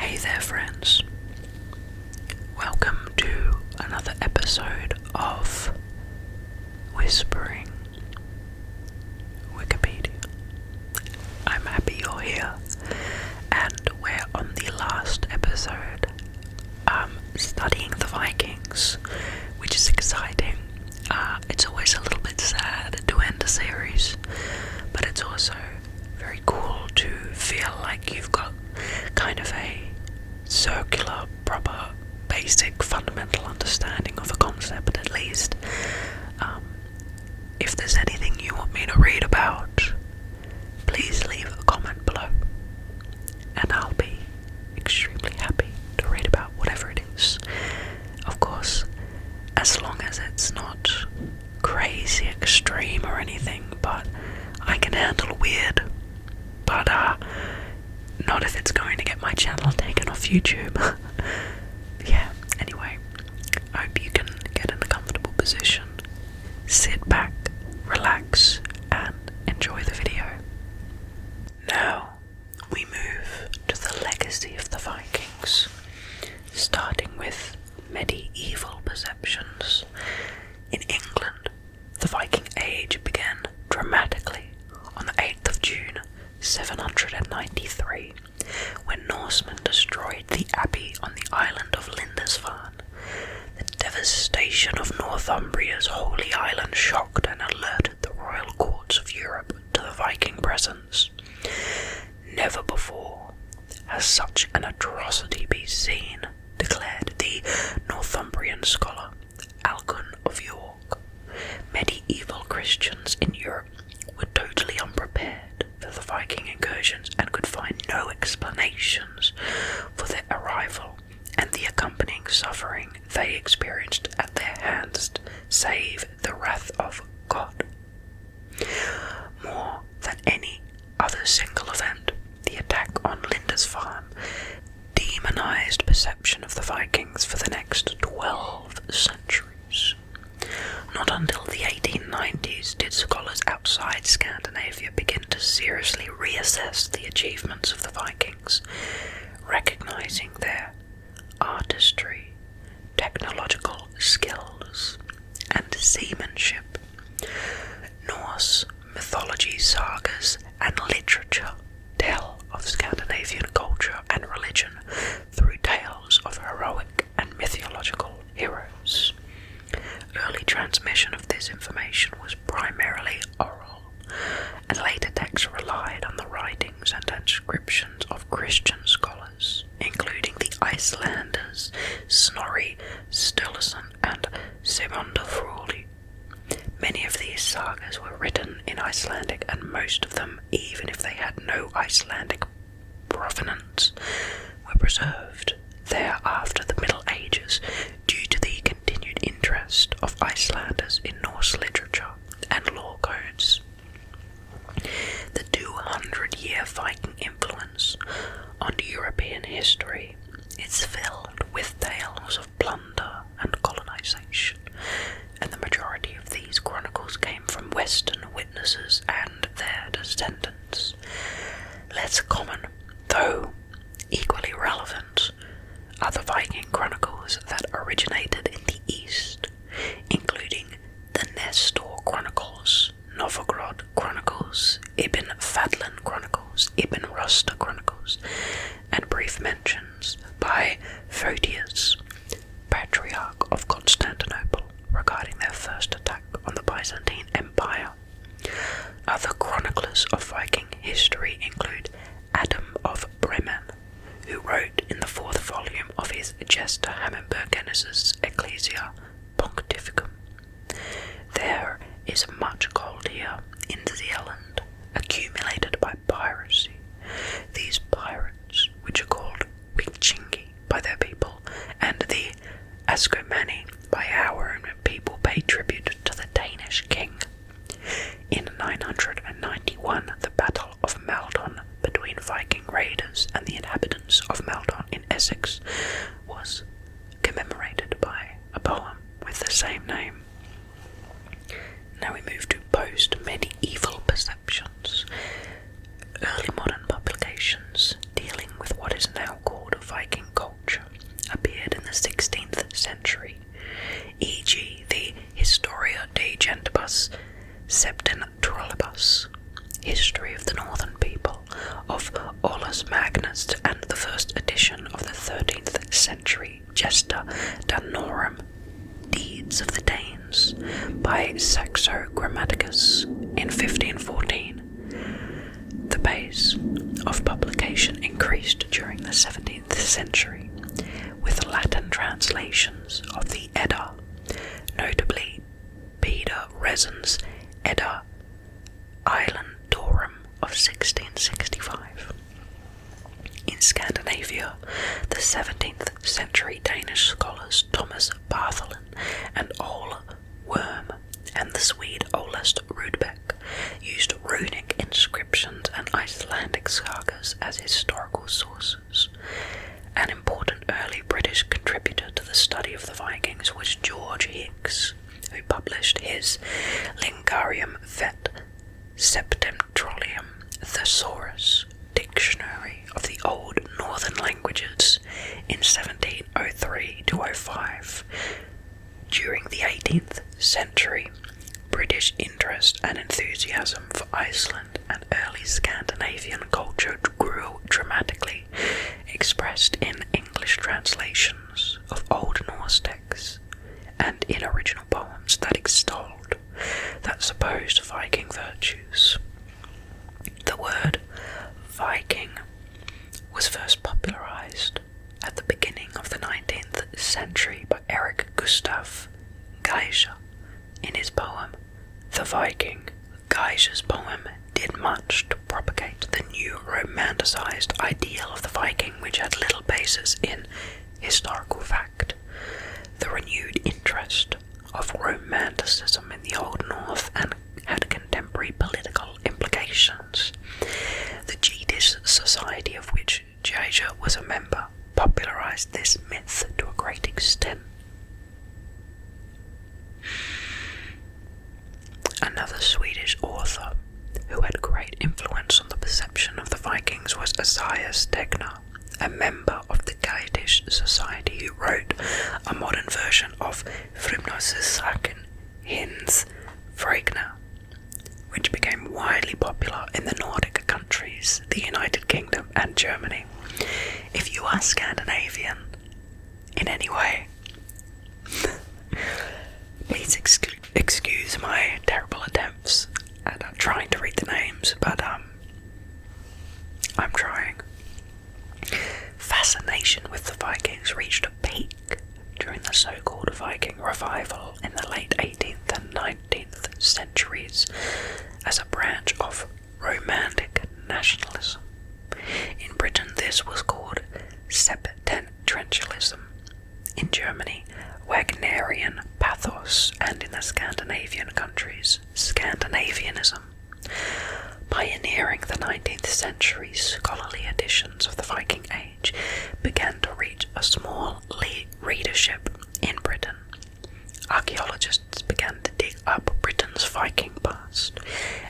Hey there, friends. Welcome to another episode of Whispering Wikipedia. I'm happy you're here, and we're on the last episode, studying the Vikings, which is exciting. It's always a little bit sad to end a series, but it's also very cool to feel like you've got kind of a circular, proper, basic, fundamental understanding of a concept at least. If there's anything you want me to read about, please leave a comment below, and I'll be extremely happy to read about whatever it is. Of course, as long as it's not crazy extreme or anything, but I can handle weird, but not if it's going to get my channel taken off YouTube. Yeah, anyway, I hope you can get in a comfortable position, sit back, relax, and enjoy the video. Now, we move to the legacy of the Vikings, starting with medieval perceptions. In England, the Viking Age began dramatically on the 8th of June, 793, when Norsemen destroyed the abbey on the island of Lindisfarne. The devastation of Northumbria's holy island shocked and alerted the royal courts of Europe to the Viking presence. Never before has such an atrocity been seen, declared the Northumbrian scholar Alcuin of York. Medieval Christians in Europe were totally unprepared for the Viking incursions and could find no explanations for their arrival and the accompanying suffering they experienced at their hands, save the wrath of God. More than any other single event, the attack on Lindisfarne demonized perception of the Vikings for the next 12 centuries. Not until the 1890s did scholars outside Scandinavia begin to seriously reassess the achievements of the Vikings, recognizing their artistry, technological skills, and seamanship. Norse mythology, sagas, and literature tell of Scandinavian culture and religion through tales of heroic and mythological heroes. Early transmission of this information was primarily oral, and later texts relied on the writings and inscriptions of Christian scholars, including the Icelanders Snorri Sturluson and Sigmundur Frúli. Many of these sagas were written in Icelandic, and most of them, even if they had no Icelandic provenance, were preserved there after the Middle Ages due to the continued interest of Icelanders in Norse literature and law codes. The 200-year Viking influence on European history is filled with tales of plunder and colonization, and the majority of these chronicles came from Western witnesses and their descendants. Less common, though equally relevant, are the Viking chronicles that originated in the East, including the Nestor Chronicles, Novgorod Chronicles, Ibn Fadlan Chronicles, Ibn Rusta Chronicles, and brief mentions by Photius, Patriarch of Constantinople, regarding their first attack on the Byzantine Empire. Other chroniclers of Viking history include Adam of Bremen, who wrote in the 4th volume of his Gesta Hamburgensis Ecclesia Pontificum. There is much gold here in Zealand, accumulated by piracy. These pirates, which are called Wichingi by their people, and the Ascomani by our own people, pay tribute to the Danish king. In 991, the Battle of Maldon between Viking raiders and the inhabitants of Maldon in Essex was commemorated by a poem with the same name. Now we move to post-medieval perceptions. Early modern publications dealing with what is now called Viking enthusiasts and the first edition of the 13th century Gesta Danorum, Deeds of the Danes, by Saxo Grammaticus in 1514. The pace of publication increased during the 17th century, with Latin translations of the Edda, notably Peter Rezen's Edda Islandorum of 1665. In Scandinavia, the 17th century Danish scholars Thomas Bartholin and Ole Worm and the Swede Olast Rudbeck used runic inscriptions and Icelandic sagas as historical sources. An important early British contributor to the study of the Vikings was George Higgs, who published his Lingarium Vet Septentrionum Thesaurus, Dictionary of the Old Northern Languages, in 1703-05. During the 18th century, British interest and enthusiasm for Iceland and early Scandinavian culture grew dramatically, expressed in English translations of Old Norse texts and in original poems that extolled that supposed Viking virtues. The word Viking was first popularized at the beginning of the 19th century by Erik Gustav Geisha in his poem The Viking. Geisha's poem did much to propagate the new romanticized ideal of the Viking, which had little basis in historical fact. The renewed interest of Romanticism in the Old North and had contemporary political implications. The Yiddish society of which Geisha was a member popularized this myth to a great extent. Another Swedish author who had great influence on the perception of the Vikings was Esaias Tegner, a member of the Yiddish society who wrote a modern version of Frymnosissaken Hins Fragna, which became widely popular in the Nordic countries, the United Kingdom and Germany. If you are Scandinavian in any way, please excuse my terrible attempts at trying to read the names, but I'm trying. Fascination with the Vikings reached a peak during the so-called Viking revival in the late 18th and 19th centuries as a branch of Romantic nationalism. In Britain this was called Septentrionalism, in Germany Wagnerian pathos, and in the Scandinavian countries Scandinavianism. Pioneering the 19th century, scholarly editions of the Viking Age began to reach a small readership in Britain. Archaeologists began to dig up Britain's Viking past,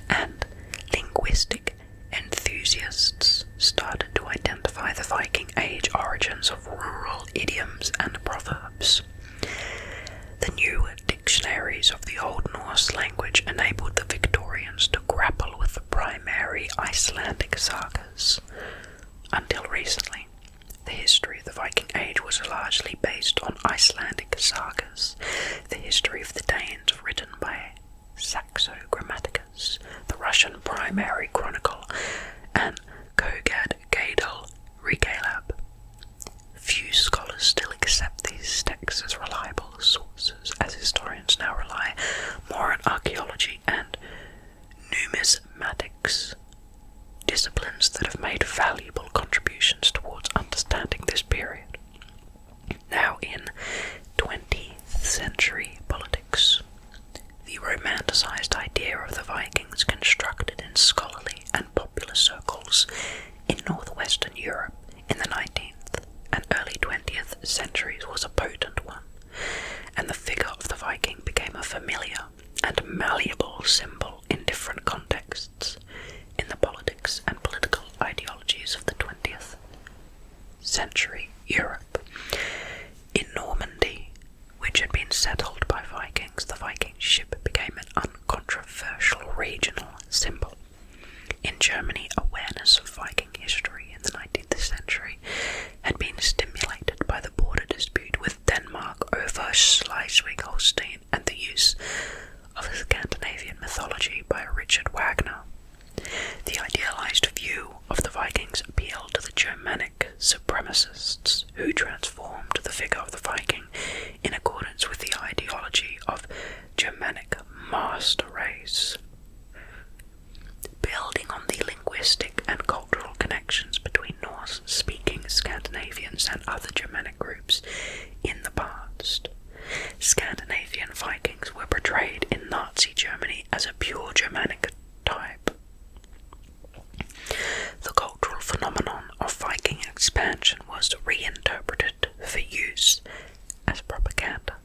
and linguistic enthusiasts started to identify the Viking Age origins of rural idioms and proverbs. The new dictionaries of the Old Norse language enabled the Victorians to grapple with the primary Icelandic sagas. Until recently, the history of the Viking Age was largely based on Icelandic sagas. The history of the Danes, written by Saxo Grammaticus, the Russian primary chronicle, and Kogad Gadel Regalab. Few scholars still accept these texts as reliable sources, as historians now rely more on archaeology and numismatics, disciplines that have made valuable contributions towards understanding this period. Now in 20th century politics, the romanticized idea of the Vikings constructed in scholarly and popular circles in northwestern Europe in the 19th and early 20th centuries was a potent one, and the figure of the Viking became a familiar and malleable symbol in different contexts in the politics and political ideologies of the 20th century Europe. In Normandy, which had been settled by Vikings, the Viking ship became an uncontroversial regional symbol. In Germany, awareness of Viking history in the 19th century had been stimulated by the border dispute with Denmark over Schleswig-Holstein and the use of Scandinavian mythology by Richard Wagner. The idealized view of the Vikings appealed to the Germanic supremacists who transformed the figure of the Viking in accordance with the ideology of Germanic master race. Building on the linguistic and cultural connections between Norse-speaking Scandinavians and other Germanic groups in the past, Scandinavian Vikings were portrayed in Nazi Germany as a pure Germanic type. The cultural phenomenon of Viking expansion was reinterpreted for use as propaganda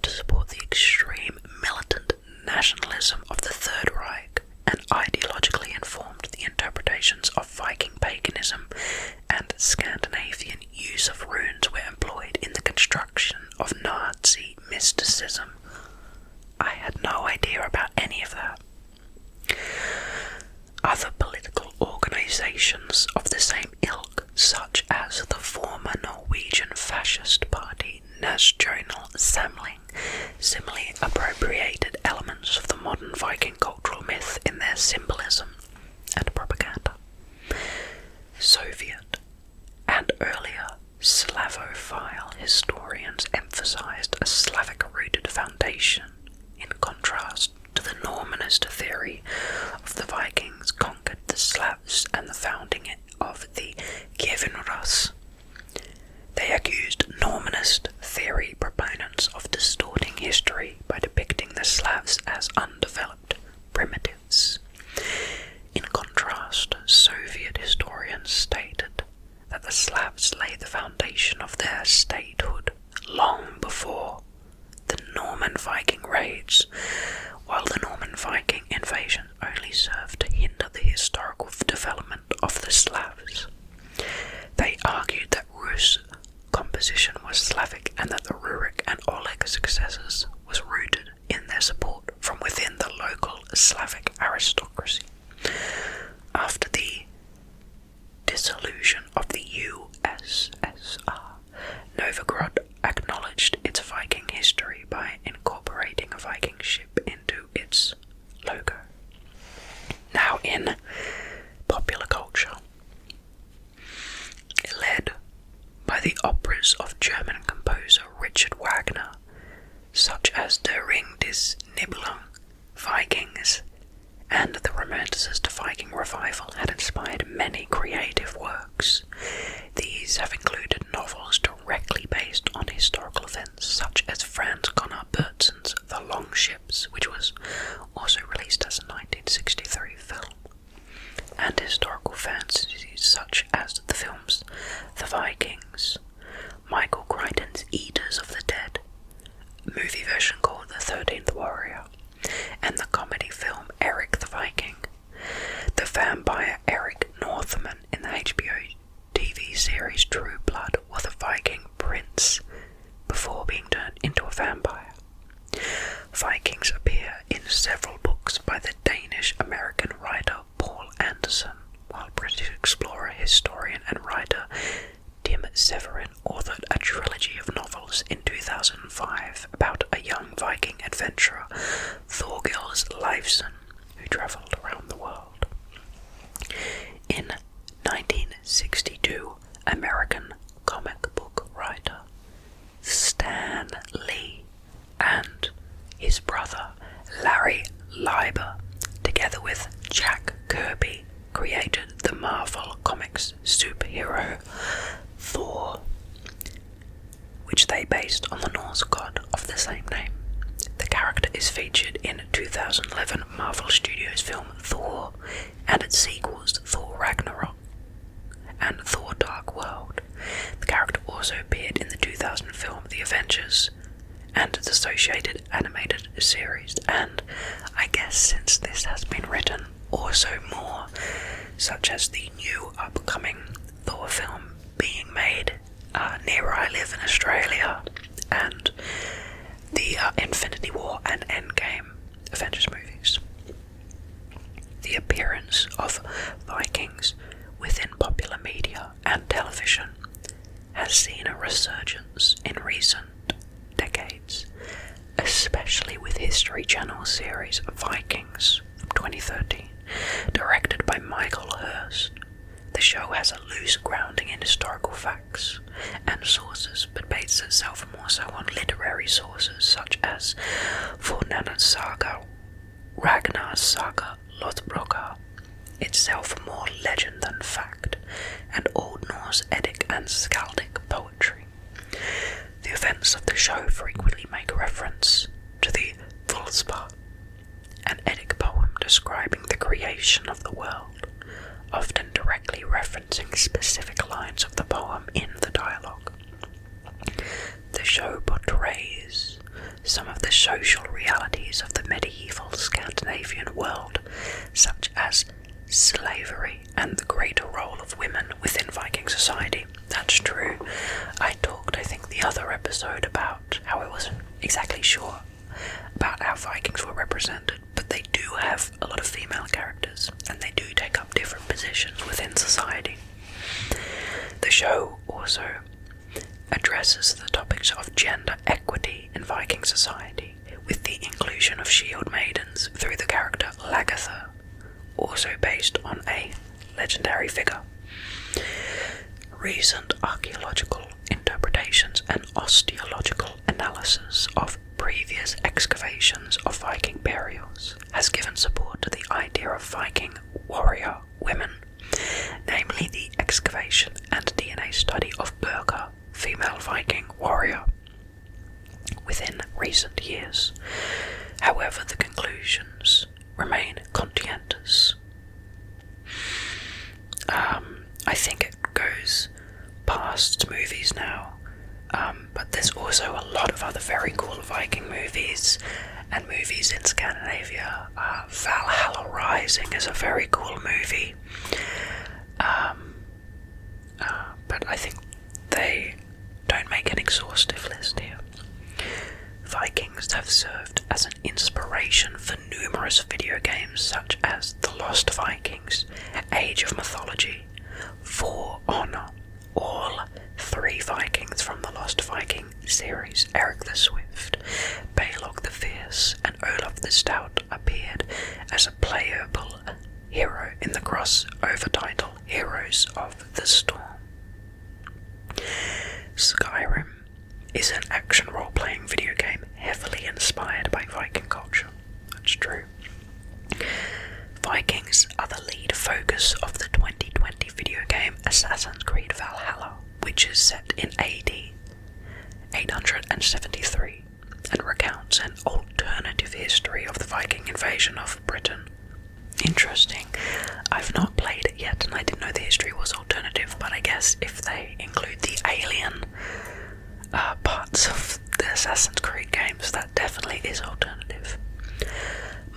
to support the extreme militant nationalism of the Third Reich, and ideologically informed the interpretations of Viking paganism, and Scandinavian use of runes were employed in the construction of Nazi mysticism. I had no idea about any of that. Other political organisations of the same ilk, such as the former Norwegian fascist party National Samling, similarly appropriated elements of the modern Viking cultural myth in their symbolism and propaganda. Soviet and earlier Slavophile historians emphasized a Slavic-rooted foundation, in contrast to the Normanist theory of the Vikings conquered the Slavs and the founding of the Kievan Rus. They accused Normanist theory proponents of distorting history by depicting the Slavs as undeveloped primitives. In contrast, Soviet historians stated that the Slavs laid the foundation of their statehood long before the Norman Viking raids, while the Norman Viking invasion only served to hinder the historical development of the Slavs. They argued that Rus' composition was Slavic and that the Rurik and Oleg successors was rooted in their support from within the local Slavic aristocracy. After the dissolution of the USSR, Novgorod acknowledged its Viking history by incorporating a Viking ship into its logo. Now in popular culture, led by the operas of German composer Richard Wagner, such as Der Ring des Nibelung, Vikings, and the Romanticist Viking revival had inspired many creative works. These have included novels directly based on historical events, such as Franz Gunnar Bertson's The Long Ships, which was also released as a 1963 film, and historical fantasies such as the films The Vikings, Michael Crichton's Eaters of the Dead, a movie version called The 13th Warrior, and the comedy film Eric the Viking. The vampire Eric Northman in the HBO TV series True Blood was a Viking prince before being turned into a vampire. Vikings appear in several books by the Danish-American writer Paul Anderson, while British explorer, historian and writer Tim Severin authored a trilogy of novels in 2005 about a young Viking adventurer, Thorgils Leifson, who travelled around the world. In 1962, American comic book writer Stan Lee and his brother Larry Leiber, together with Jack Kirby, created the Marvel Comics superhero Thor, which they based on the Norse god of the same name. The character is featured in 2011 Marvel Studios film Thor and its sequels Thor Ragnarok and Thor Dark World. The character also appeared in the 2000 film The Avengers and its associated animated series, and I guess since this has been written, also more, such as the new upcoming Thor film being made near where I live in Australia, and the Infinity War and Endgame Avengers movies. The appearance of television has seen a resurgence in recent decades, especially with History Channel's series Vikings from 2013, directed by Michael Hurst. The show has a loose grounding in historical facts and sources, but bases itself more so on literary sources such as Fornanna's Saga, Ragnar's Saga, Lothbrokar, itself more legend than fact, and Old Norse Eddic and Skaldic poetry. The events of the show frequently make reference to the Völuspá, an Eddic poem describing the creation of the world, often directly referencing specific lines of the poem in the dialogue. The show portrays some of the social realities of the medieval Scandinavian world, such as slavery and the greater role of women within Viking society. That's true. I think, the other episode about how I wasn't exactly sure about how Vikings were represented, but they do have a lot of female characters, and they do take up different positions within society. The show also addresses the topics of gender equity in Viking society, with the inclusion of shield maidens through the character Lagertha, also based on a legendary figure. Recent archaeological interpretations and osteological analysis of previous excavations of Viking burials has given support to the idea of Viking warrior women, namely the excavation and DNA study of Birka, female Viking warrior, within recent years. However, the conclusions remain contentious. I think it goes past movies now, but there's also a lot of other very cool Viking movies and movies in Scandinavia. Valhalla Rising is a very cool movie, but I think they don't make an exhaustive list here. Vikings have served as an inspiration for numerous video games such as The Lost Vikings, Age of Mythology, For Honor, all three Vikings from the Lost Viking series, Eric the Swift, Balog the Fierce, and Olaf the Stout, appeared as a playable hero in the crossover title Heroes of the Storm. Skyrim is an action role-playing video game heavily inspired by Viking culture. That's true. Vikings are the lead focus of the 2020 video game Assassin's Creed Valhalla, which is set in AD 873 and recounts an alternative history of the Viking invasion of Britain. Interesting. I've not played it yet, and I didn't know the history was alternative, but I guess if they include the alien parts of the Assassin's Creed games, that definitely is alternative.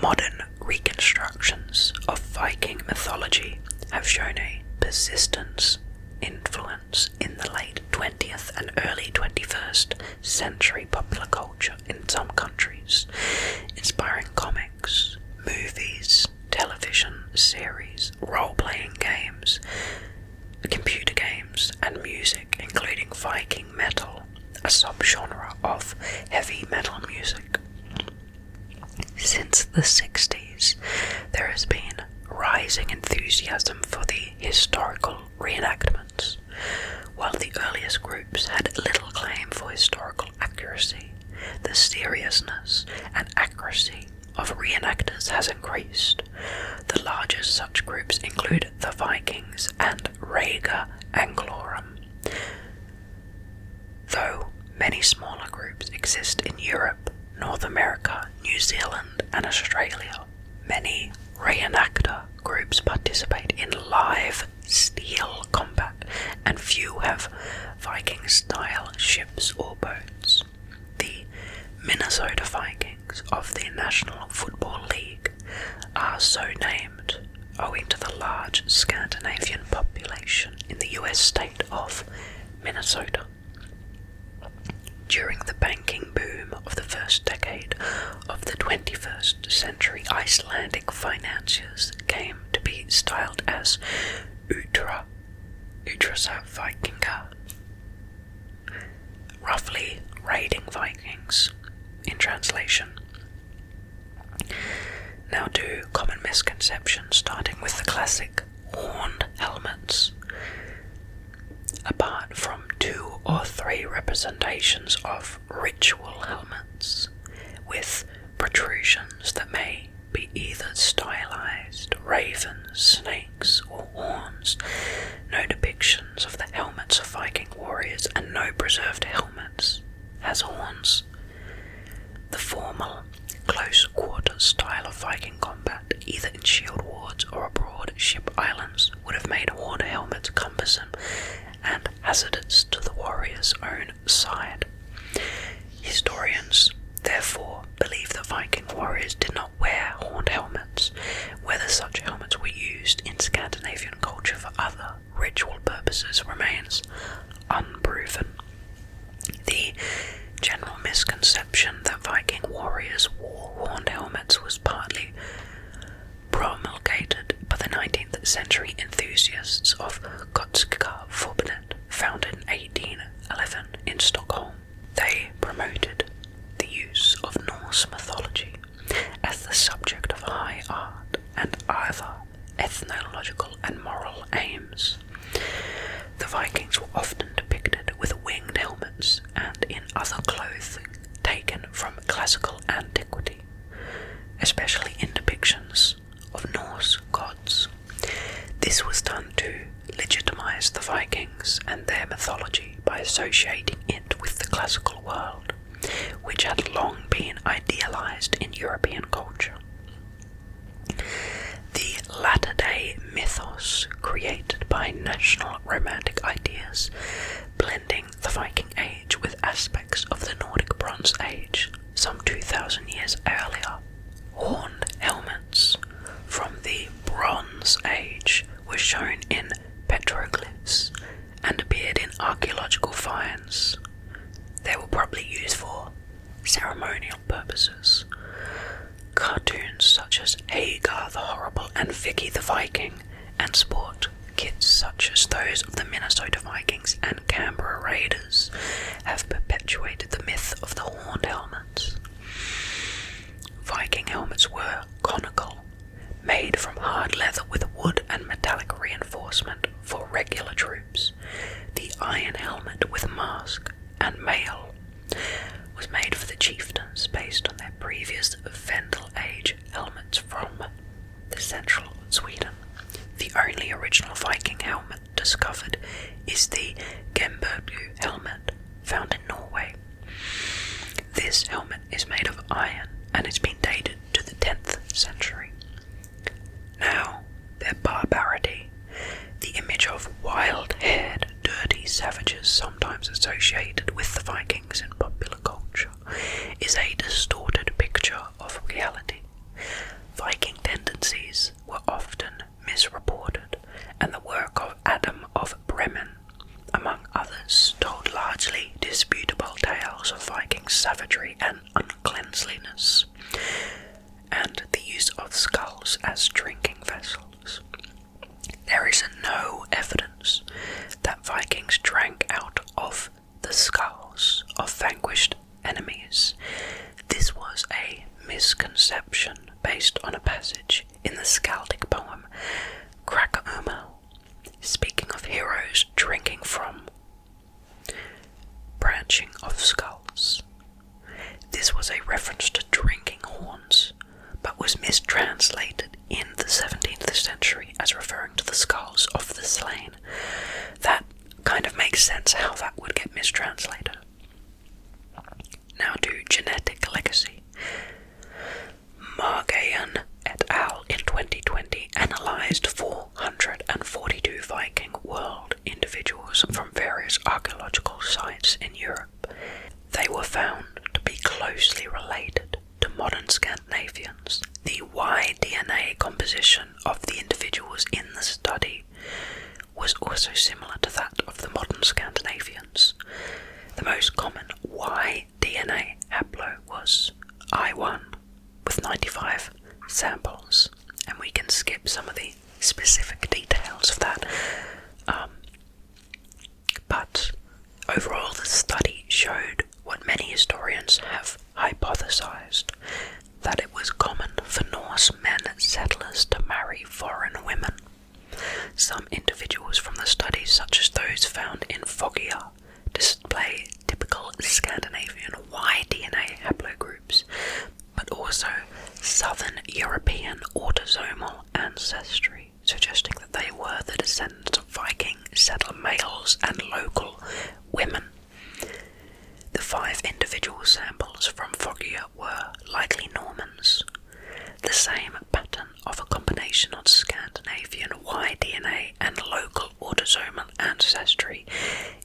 Modern reconstructions of Viking mythology have shown a persistent influence in the late 20th and early 21st century popular culture in some countries, inspiring comics, movies, television series, role-playing games, computer games, and music, including Viking metal, a subgenre of heavy metal music. Since the 60s, there has been rising enthusiasm for the historical reenactments. While the earliest groups had little claim for historical accuracy, the seriousness and accuracy of reenactors has increased. The largest such groups include the Vikings and Rega Anglorum, though many smaller groups exist in Europe, North America, New Zealand, and Australia. Many reenactor groups participate in live steel combat, and few have Viking-style ships or boats. The Minnesota Vikings of the National Football League are so named owing to the large Scandinavian population in the US state of Minnesota. During the banking boom of the first decade of the 21st century, Icelandic financiers came to be styled as Lutrasa Vikinga, roughly raiding Vikings in translation. Now to common misconceptions, starting with the classic horned helmets. Apart from 2 or 3 representations of ritual helmets, with protrusions that may be either stylized ravens, snakes, or horns, no depictions of the helmets of Viking warriors, and no preserved helmets has horns. The formal, close-quarter style of Viking combat, either in shield wards or abroad ship islands, would have made horned helmets cumbersome and hazardous to the warrior's own side. Historians therefore believe that Viking warriors did not wear horned helmets. Whether such helmets were used in Scandinavian culture for other ritual purposes remains unproven. The general misconception that Viking warriors wore horned helmets was partly promulgated by the 19th century enthusiasts of Gotska Forbenet, founded in 1811 in Stockholm. They promoted the use of Norse mythology as the subject of high art and other ethnological and moral aims. The Vikings were often depicted with winged helmets and in other clothing taken from classical antiquity, especially in depictions of Norse gods. This was done to legitimize the Vikings and their mythology by associating it with the classical world, which had long been idealized in European culture. The latter-day mythos created by national romantic ideas, blending the Viking Age with aspects of the Nordic Bronze Age, some 2,000 years earlier. Horned helmets from the Bronze Age were shown in petroglyphs and appeared in archaeological finds. They were probably used for ceremonial purposes. Cartoons such as Hagar the Horrible and Vicky the Viking, and sport kits such as those of the Minnesota Vikings and Canberra Raiders have perpetuated the myth of the horned helmets. Viking helmets were conical, made from hard leather with wood and metallic reinforcement for regular troops. The iron helmet with mask and mail was made for the chieftains based on their previous Vendel Age helmets from the central Sweden. The only original Viking helmet discovered is the Gembergu helmet found in Norway. This helmet is made of iron and it's been dated to the 10th century. Now, their barbarity, the image of wild-haired, dirty savages sometimes associated with the Vikings in popular culture, is a distorted picture of reality. Viking tendencies were often misreported, and the work of Adam of Bremen, among others, told largely disputable tales of Viking savagery and uncleanliness, and the use of skulls as drinking vessels. There is no evidence that Vikings drank out of the skulls of vanquished enemies. This was a misconception based on a passage in the Skaldic poem Kraka-Umel, speaking of heroes drinking from branching of skulls. This was a reference to drinking horns, but was mistranslated in the 17th century as referring to the skulls of the slain. That kind of makes sense how that would get mistranslated. Now to genetic legacy. Margayan et al. In 2020 analysed 442 Viking world individuals from various archaeological sites in Europe. They were found to be closely related to modern Scandinavians. The Y-DNA composition of the individuals in the study was also similar to that of the modern Scandinavians. The most common Y-DNA haplo was I1 with 95 samples, and we can skip some of the specific details of that. Overall, the study showed what many historians have hypothesized, that it was common for Norse men settlers to marry foreign women. Some individuals from the study, such as those found in Foggia, display typical Scandinavian Y DNA haplogroups, but also Southern European autosomal ancestry, suggesting that they were the descendants of Viking settler males and local women. The 5 individual samples from Foggia were likely Normans. The same pattern of a combination of Scandinavian Y DNA and local autosomal ancestry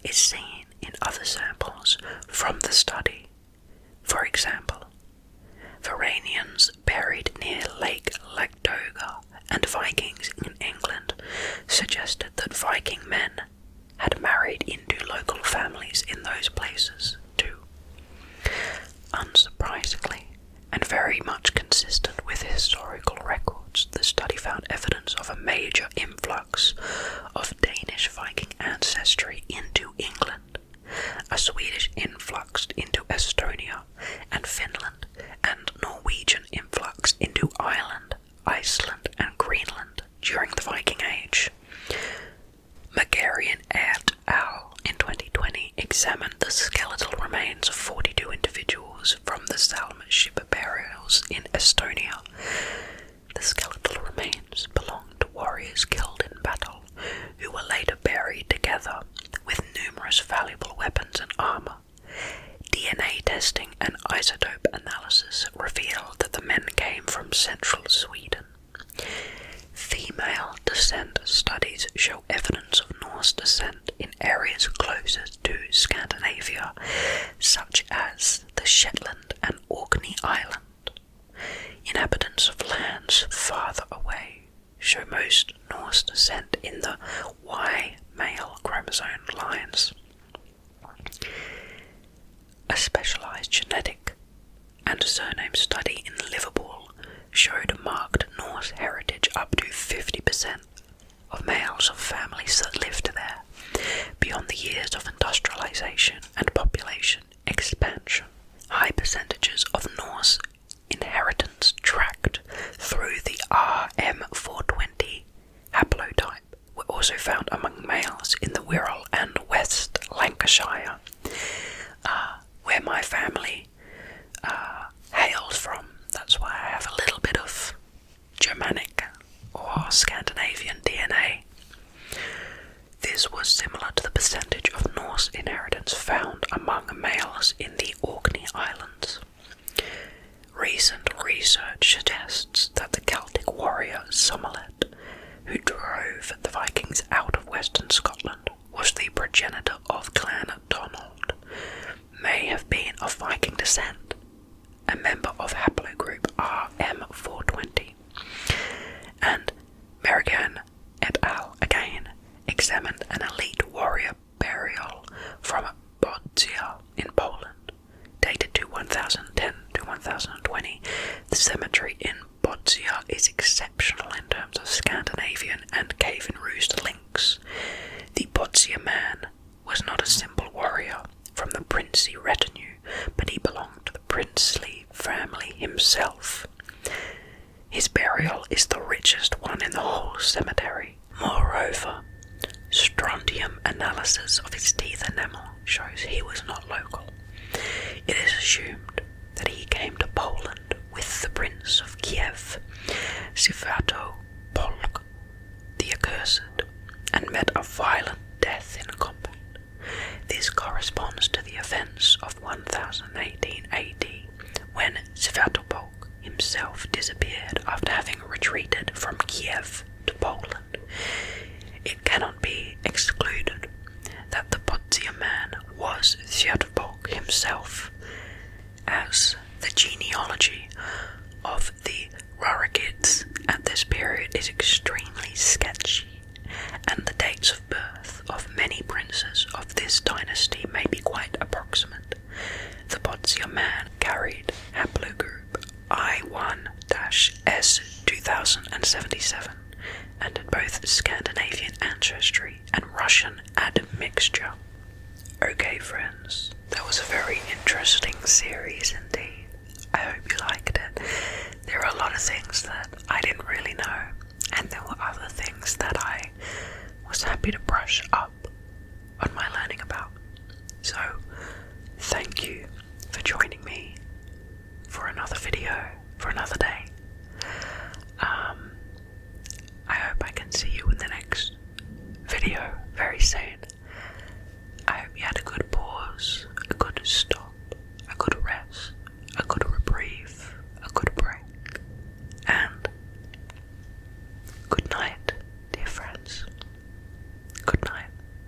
is seen in other samples from the study. For example, Varangians buried near Lake Ladoga and Vikings in England suggested that Viking men had married into local families in those places too. Unsurprisingly, and very much consistent with historical records, the study found evidence of a major influx of Danish Viking ancestry into England, a Swedish influx into Estonia and Finland, and Norwegian influx into Ireland, Iceland and Greenland during the Viking Age. Megarian et al. In 2020 examined the skeletal remains of 42 individuals from the Salm ship burials in Estonia. The skeletal remains belonged to warriors killed in battle, who were later buried together with numerous valuable weapons and armor. DNA testing and isotope analysis revealed that the men came from central Sweden. Female descent studies show evidence of Norse descent in areas closest to Scandinavia, such as the Shetland and Orkney Island. Inhabitants of lands farther away show most Norse descent in the Y male chromosome lines. A specialized genetic and surname study in Liverpool showed a marked Norse heritage up to 50% of males of families that lived there, beyond the years of industrialization and population expansion. High percentages of Norse inheritance tracked through the RM420 haplotype were also found among males in the Wirral and West Lancashire, where my family hails from. That's why I have a little bit of Germanic or Scandinavian DNA. This was similar to the percentage of Norse inheritance found among males in the Orkney Islands. Recent research suggests that the Celtic warrior Somerled, who drove the Vikings out of western Scotland, was the progenitor of Clan Donald, may have been of Viking descent, a member of haplogroup RM420. And Merrigan et al. Again examined an elite warrior burial from Bodzia in Poland, dated to 1010 to 1020. The cemetery in Bodzia is exceptional in terms of Scandinavian and cave-in-roost links. The Bodzia man was not a simple warrior from the princely retinue, but he belonged to the princely family himself. His burial is the richest one in the whole cemetery. Moreover, strontium analysis of his teeth enamel shows he was not local. It is assumed that he came to Poland with the Prince of Kiev, Świętopolk the Accursed, and met a violent death in combat. This corresponds to the events of 1018 AD, when Świętopolk himself disappeared after having retreated from Kiev to Poland. It cannot be excluded that the Bodzia man was Świętopolk himself, as the genealogy of the Rurikids at this period is extremely sketchy, and the dates of birth of many princes of this dynasty may be quite approximate. The Bodzia man carried haplogroup I1-S2077 and had both Scandinavian ancestry and Russian admixture. Okay, friends, that was a very interesting series indeed. I hope you liked it. There are a lot of things that I didn't really know, and there were other things that I was happy to brush up